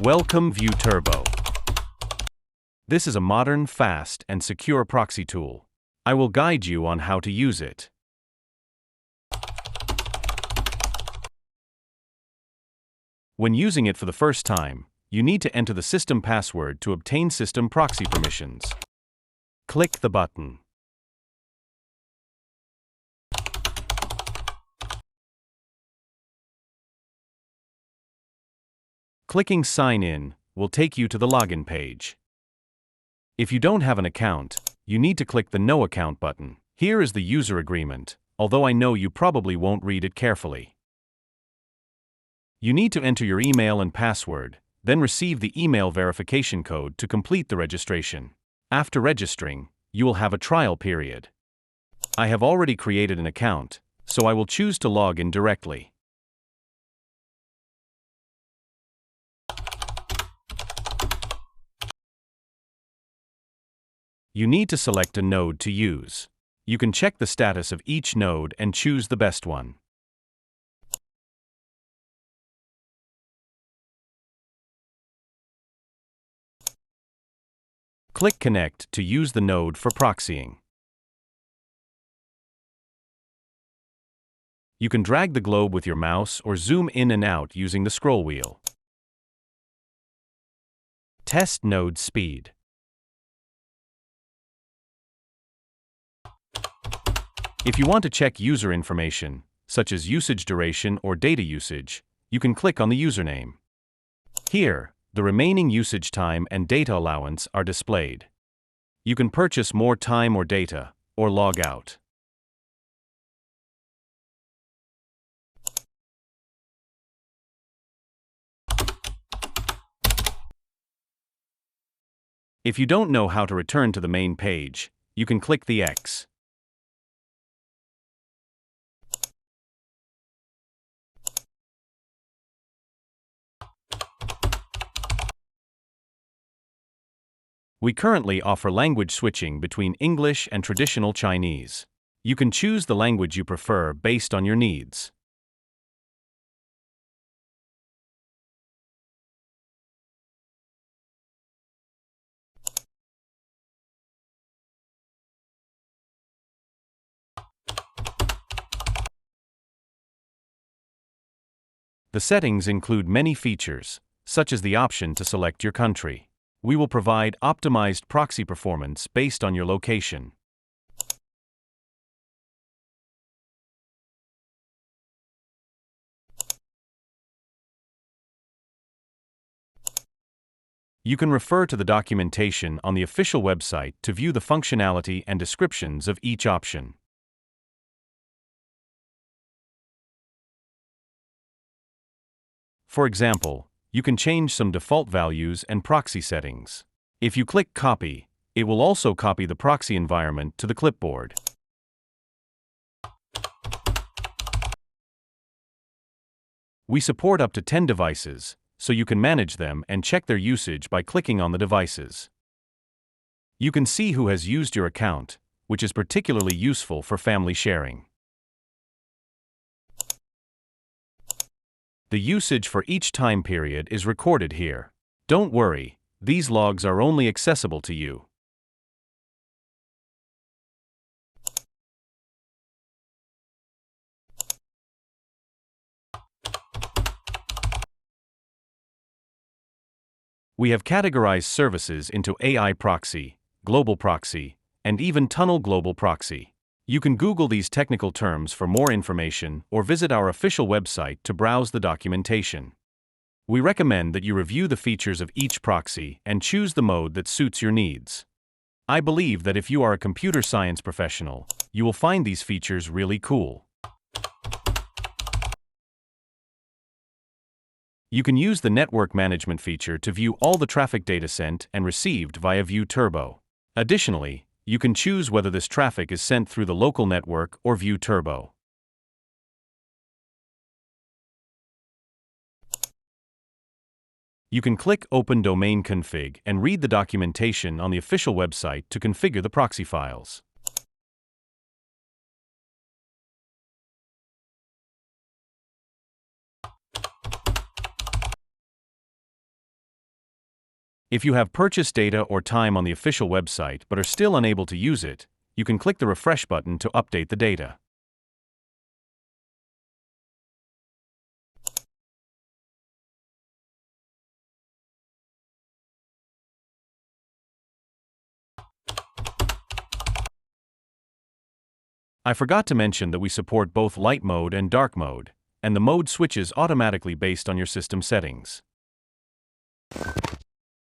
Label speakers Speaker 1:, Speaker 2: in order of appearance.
Speaker 1: Welcome ViewTurbo. This is a modern, fast, and secure proxy tool. I will guide you on how to use it. When using it for the first time, you need to enter the system password to obtain system proxy permissions. Click the button. Clicking Sign In will take you to the login page. If you don't have an account, you need to click the No Account button. Here is the user agreement, although I know you probably won't read it carefully. You need to enter your email and password, then receive the email verification code to complete the registration. After registering, you will have a trial period. I have already created an account, so I will choose to log in directly. You need to select a node to use. You can check the status of each node and choose the best one. Click Connect to use the node for proxying. You can drag the globe with your mouse or zoom in and out using the scroll wheel. Test node speed. If you want to check user information, such as usage duration or data usage, you can click on the username. Here, the remaining usage time and data allowance are displayed. You can purchase more time or data, or log out. If you don't know how to return to the main page, you can click the X. We currently offer language switching between English and traditional Chinese. You can choose the language you prefer based on your needs. The settings include many features, such as the option to select your country. We will provide optimized proxy performance based on your location. You can refer to the documentation on the official website to view the functionality and descriptions of each option. For example, you can change some default values and proxy settings. If you click Copy, it will also copy the proxy environment to the clipboard. We support up to 10 devices, so you can manage them and check their usage by clicking on the devices. You can see who has used your account, which is particularly useful for family sharing. The usage for each time period is recorded here. Don't worry, these logs are only accessible to you. We have categorized services into AI proxy, global proxy, and even tunnel global proxy. You can Google these technical terms for more information or visit our official website to browse the documentation. We recommend that you review the features of each proxy and choose the mode that suits your needs. I believe that if you are a computer science professional, you will find these features really cool. You can use the network management feature to view all the traffic data sent and received via ViewTurbo. Additionally, you can choose whether this traffic is sent through the local network or ViewTurbo. You can click Open Domain Config and read the documentation on the official website to configure the proxy files. If you have purchased data or time on the official website but are still unable to use it, you can click the refresh button to update the data. I forgot to mention that we support both light mode and dark mode, and the mode switches automatically based on your system settings.